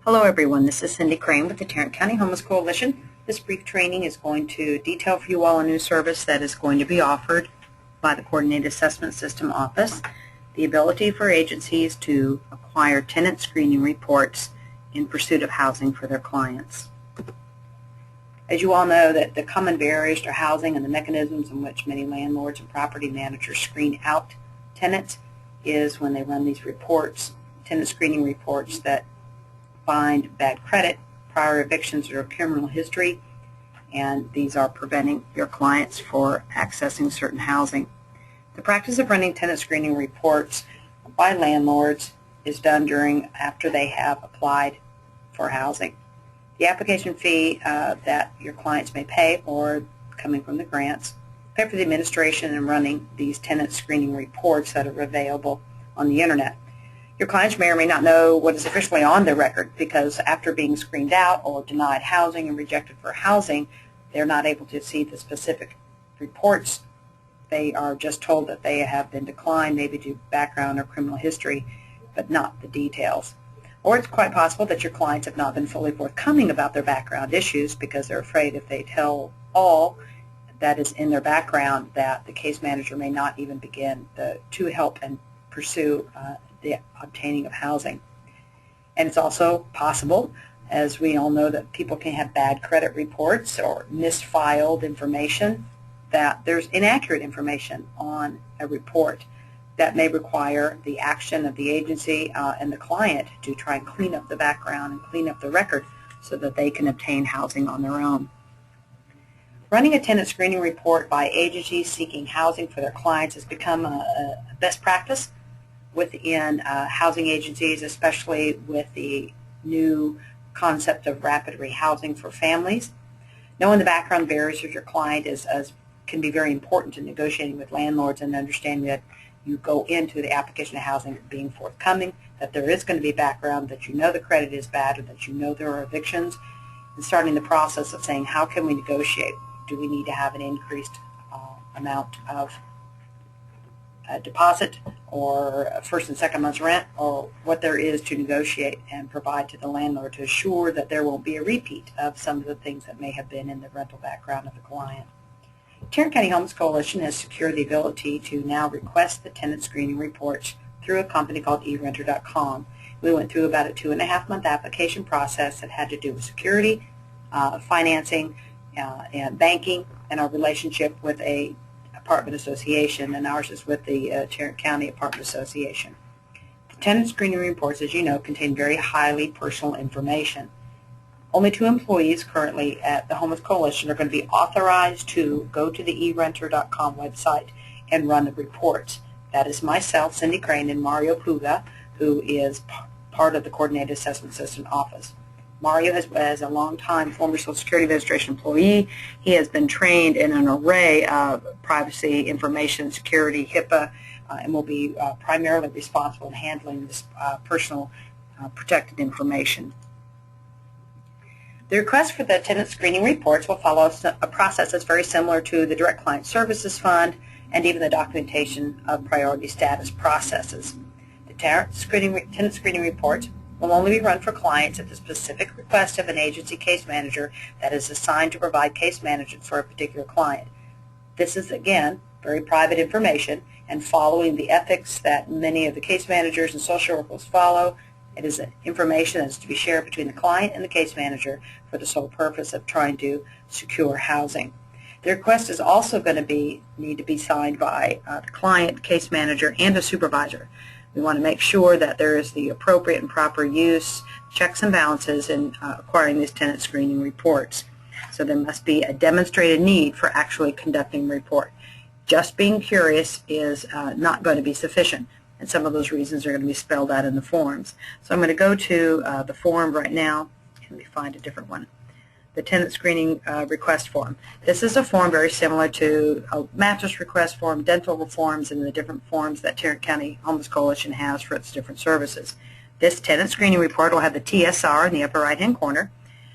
Hello everyone, this is Cindy Crane with the Tarrant County Homeless Coalition. This brief training is going to detail for you all a new service that is going to be offered by the Coordinated Assessment System Office, the ability for agencies to acquire tenant screening reports in pursuit of housing for their clients. As you all know, that the common barriers to housing and the mechanisms in which many landlords and property managers screen out tenants is when they run these reports, tenant screening reports that find bad credit, prior evictions, or criminal history, and these are preventing your clients for accessing certain housing. The practice of running tenant screening reports by landlords is done after they have applied for housing. The application fee that your clients may pay for coming from the grants, pay for the administration and running these tenant screening reports that are available on the internet. Your clients may or may not know what is officially on their record because after being screened out or denied housing and rejected for housing, they're not able to see the specific reports. They are just told that they have been declined, maybe due to background or criminal history, but not the details. Or it's quite possible that your clients have not been fully forthcoming about their background issues because they're afraid if they tell all that is in their background that the case manager may not even begin to help and pursue the obtaining of housing. And it's also possible, as we all know, that people can have bad credit reports or misfiled information, that there's inaccurate information on a report that may require the action of the agency and the client to try and clean up the background and clean up the record so that they can obtain housing on their own. Running a tenant screening report by agencies seeking housing for their clients has become a best practice within housing agencies, especially with the new concept of rapid rehousing for families. Knowing the background barriers of your client can be very important in negotiating with landlords and understanding that you go into the application of housing being forthcoming, that there is going to be background, that you know the credit is bad, or that you know there are evictions, and starting the process of saying, how can we negotiate? Do we need to have an increased amount of deposit or first and second month's rent, or what there is to negotiate and provide to the landlord to assure that there won't be a repeat of some of the things that may have been in the rental background of the client. Tarrant County Homeless Coalition has secured the ability to now request the tenant screening reports through a company called eRenter.com. We went through about a 2.5-month application process that had to do with security, financing, and banking, and our relationship with a apartment association, and ours is with the Tarrant County Apartment Association. The tenant screening reports, as you know, contain very highly personal information. Only 2 employees currently at the Homeless Coalition are going to be authorized to go to the eRenter.com website and run the reports. That is myself, Cindy Crane, and Mario Puga, who is part of the Coordinated Assessment System Office. Mario has a long-time former Social Security Administration employee. He has been trained in an array of privacy, information, security, HIPAA, and will be primarily responsible in handling this personal protected information. The request for the tenant screening reports will follow a process that's very similar to the Direct Client Services Fund and even the documentation of priority status processes. The tenant screening reports will only be run for clients at the specific request of an agency case manager that is assigned to provide case management for a particular client. This is, again, very private information, and following the ethics that many of the case managers and social workers follow, it is information that is to be shared between the client and the case manager for the sole purpose of trying to secure housing. The request is also going to need to be signed by the client, case manager, and a supervisor. We want to make sure that there is the appropriate and proper use, checks and balances in acquiring these tenant screening reports. So there must be a demonstrated need for actually conducting a report. Just being curious is not going to be sufficient, and some of those reasons are going to be spelled out in the forms. So I'm going to go to the form right now, and let me find a different one. The tenant screening request form. This is a form very similar to a mattress request form, dental reforms, and the different forms that Tarrant County Homeless Coalition has for its different services. This tenant screening report will have the TSR in the upper right-hand corner.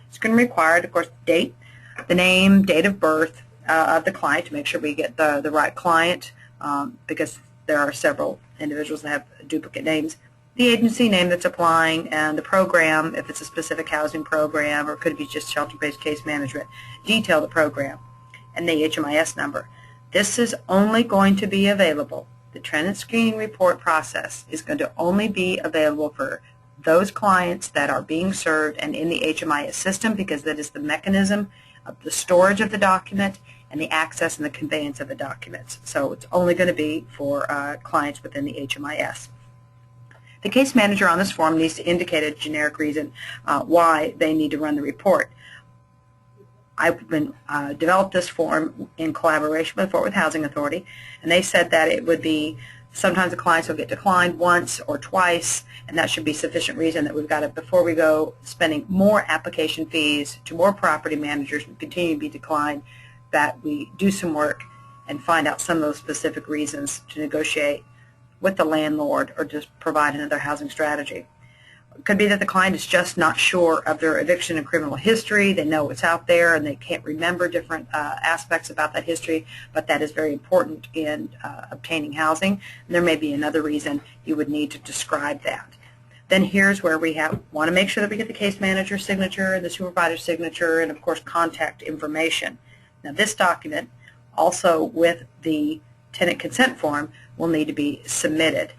It's going to require, of course, date, the name, date of birth of the client to make sure we get the right client because there are several individuals that have duplicate names. the agency name that's applying, and the program, if it's a specific housing program, or it could be just shelter-based case management, detail the program, and the HMIS number. This is only going to be available. The tenant screening report process is going to only be available for those clients that are being served and in the HMIS system, because that is the mechanism of the storage of the document and the access and the conveyance of the documents. So it's only going to be for clients within the HMIS. The case manager on this form needs to indicate a generic reason why they need to run the report. I've developed this form in collaboration with Fort Worth Housing Authority, and they said that it would be sometimes the clients will get declined once or twice, and that should be sufficient reason that we've got to, before we go spending more application fees to more property managers and continue to be declined, that we do some work and find out some of those specific reasons to negotiate with the landlord or just provide another housing strategy. It could be that the client is just not sure of their eviction and criminal history. They know it's out there and they can't remember different aspects about that history, but that is very important in obtaining housing. And there may be another reason you would need to describe that. Then here's where we want to make sure that we get the case manager's signature and the supervisor's signature and, of course, contact information. Now, this document, also with the tenant consent form, will need to be submitted.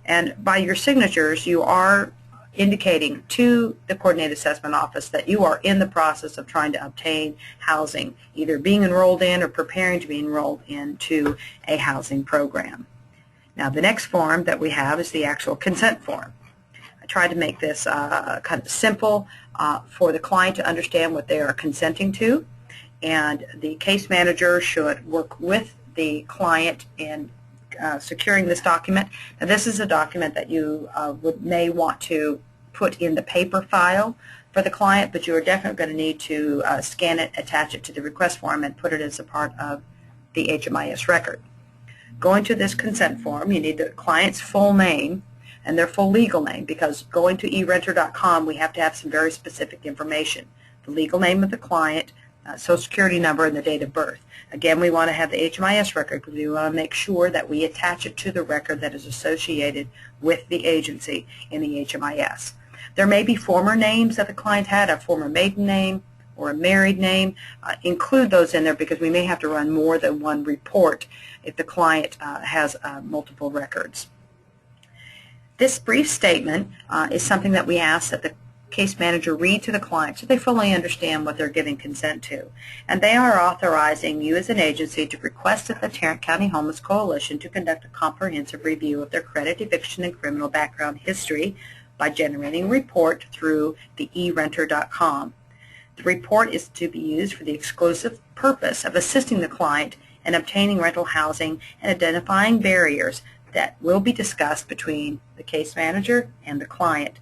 And by your signatures, you are indicating to the Coordinated Assessment Office that you are in the process of trying to obtain housing, either being enrolled in or preparing to be enrolled into a housing program. Now, the next form that we have is the actual consent form. I tried to make this kind of simple for the client to understand what they are consenting to, and the case manager should work with the client in securing this document. Now, this is a document that you may want to put in the paper file for the client, but you are definitely going to need to scan it, attach it to the request form, and put it as a part of the HMIS record. Going to this consent form, you need the client's full name and their full legal name, because going to erenter.com, we have to have some very specific information. The legal name of the client, Social Security number, and the date of birth. Again, we want to have the HMIS record because we want to make sure that we attach it to the record that is associated with the agency in the HMIS. There may be former names that the client had, a former maiden name or a married name. Include those in there because we may have to run more than one report if the client has multiple records. This brief statement is something that we ask that the case manager read to the client so they fully understand what they're giving consent to. And they are authorizing you as an agency to request that the Tarrant County Homeless Coalition to conduct a comprehensive review of their credit, eviction, and criminal background history by generating a report through the erenter.com. The report is to be used for the exclusive purpose of assisting the client in obtaining rental housing and identifying barriers that will be discussed between the case manager and the client.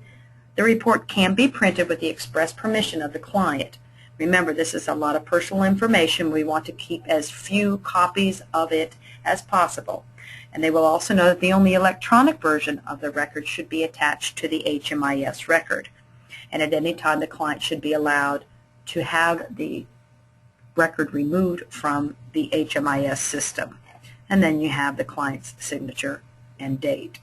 The report can be printed with the express permission of the client. Remember, this is a lot of personal information. We want to keep as few copies of it as possible. And they will also know that the only electronic version of the record should be attached to the HMIS record. And at any time, the client should be allowed to have the record removed from the HMIS system. And then you have the client's signature and date.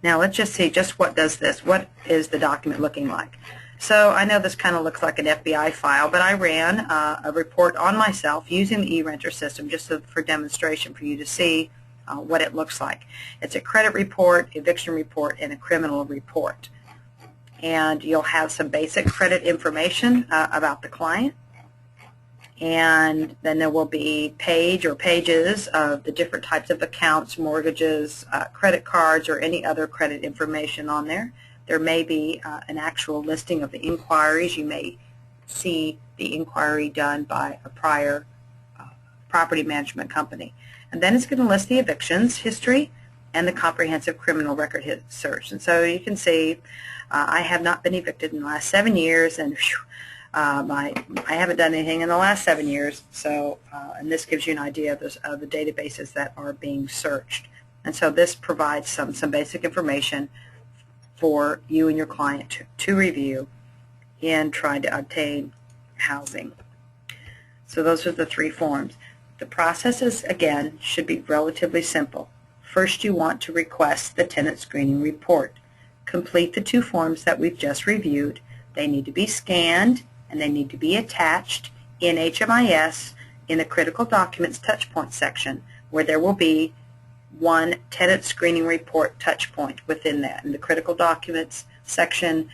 Now let's just see just what does this. What is the document looking like? So I know this kind of looks like an FBI file, but I ran a report on myself using the eRenter system just for demonstration for you to see what it looks like. It's a credit report, eviction report, and a criminal report. And you'll have some basic credit information about the client. And then there will be pages of the different types of accounts, mortgages, credit cards, or any other credit information on there. There may be an actual listing of the inquiries. You may see the inquiry done by a prior property management company. And then it's going to list the evictions history and the comprehensive criminal record search. And so you can see I have not been evicted in the last 7 years, and I haven't done anything in the last 7 years, so and this gives you an idea of the databases that are being searched. And so this provides some basic information for you and your client to review in trying to obtain housing. So those are the three forms. The processes, again, should be relatively simple. First, you want to request the tenant screening report. Complete the 2 forms that we've just reviewed. They need to be scanned and they need to be attached in HMIS in the Critical Documents Touchpoint section, where there will be one Tenant Screening Report touchpoint within that. In the Critical Documents section,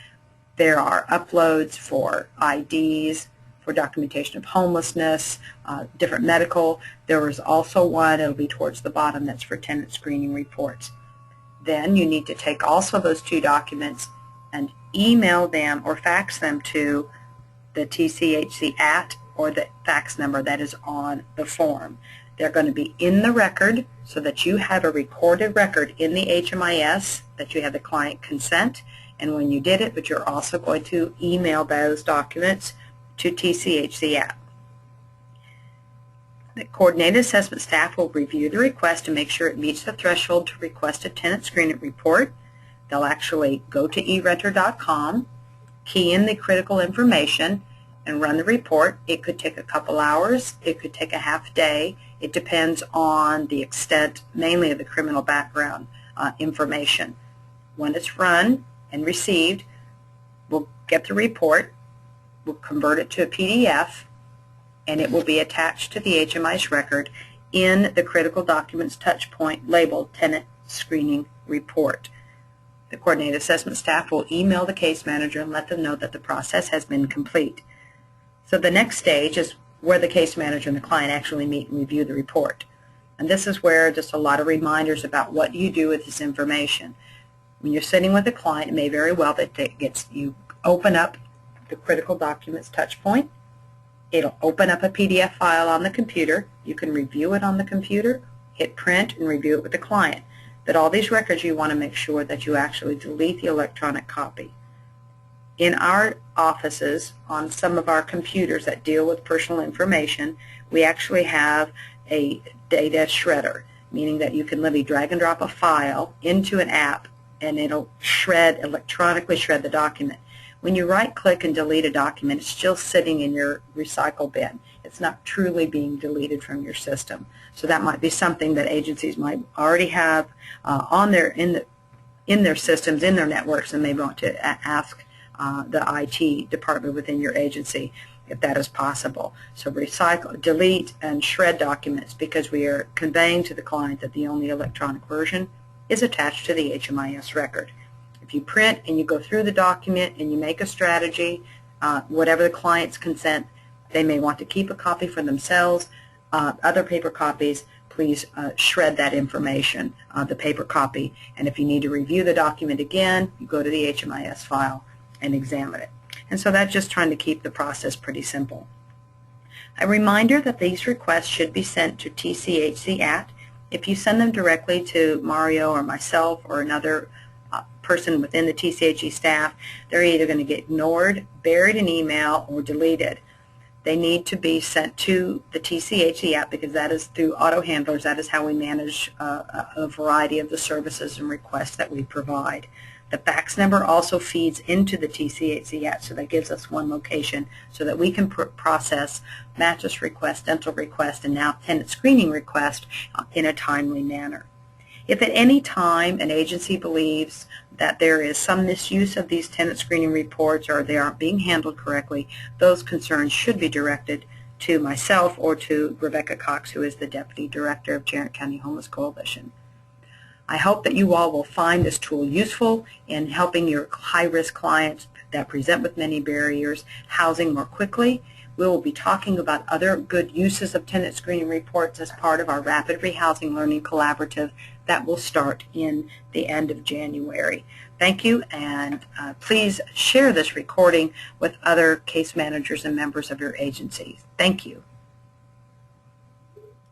there are uploads for IDs, for documentation of homelessness, different medical. There is also one, it'll be towards the bottom, that's for tenant screening reports. Then you need to take also those 2 documents and email them or fax them to the TCHC or the fax number that is on the form. They're going to be in the record so that you have a recorded record in the HMIS that you have the client consent and when you did it, but you're also going to email those documents to TCHC. The coordinated assessment staff will review the request to make sure it meets the threshold to request a tenant screening report. They'll actually go to erenter.com, key in the critical information, and run the report. It could take a couple hours. It could take a half day. It depends on the extent, mainly of the criminal background information. When it's run and received, we'll get the report, we'll convert it to a PDF, and it will be attached to the HMIS record in the Critical Documents Touchpoint labeled Tenant Screening Report. The coordinated assessment staff will email the case manager and let them know that the process has been complete. So the next stage is where the case manager and the client actually meet and review the report. And this is where just a lot of reminders about what you do with this information. When you're sitting with a client, it may very well that you open up the Critical Documents Touchpoint. It'll open up a PDF file on the computer. You can review it on the computer, hit print, and review it with the client. But all these records, you want to make sure that you actually delete the electronic copy. In our offices, on some of our computers that deal with personal information, we actually have a data shredder, meaning that you can literally drag and drop a file into an app and it'll electronically shred the document. When you right-click and delete a document, it's still sitting in your recycle bin. It's not truly being deleted from your system. So that might be something that agencies might already have in their systems, in their networks, and they want to ask the IT department within your agency if that is possible. So recycle, delete, and shred documents because we are conveying to the client that the only electronic version is attached to the HMIS record. If you print and you go through the document and you make a strategy, whatever the client's consent, they may want to keep a copy for themselves. Other paper copies, please shred that information, the paper copy. And if you need to review the document again, you go to the HMIS file and examine it. And so that's just trying to keep the process pretty simple. A reminder that these requests should be sent to TCHC. If you send them directly to Mario or myself or another person within the TCHC staff, they're either going to get ignored, buried in email, or deleted. They need to be sent to the TCHC because that is through auto handlers. That is how we manage a variety of the services and requests that we provide. The fax number also feeds into the TCHC so that gives us one location so that we can process mattress request, dental request, and now tenant screening request in a timely manner. If at any time an agency believes that there is some misuse of these tenant screening reports or they aren't being handled correctly, those concerns should be directed to myself or to Rebecca Cox, who is the Deputy Director of Tarrant County Homeless Coalition. I hope that you all will find this tool useful in helping your high-risk clients that present with many barriers housing more quickly. We will be talking about other good uses of tenant screening reports as part of our Rapid Rehousing Learning Collaborative that will start in the end of January. Thank you, and please share this recording with other case managers and members of your agency. Thank you.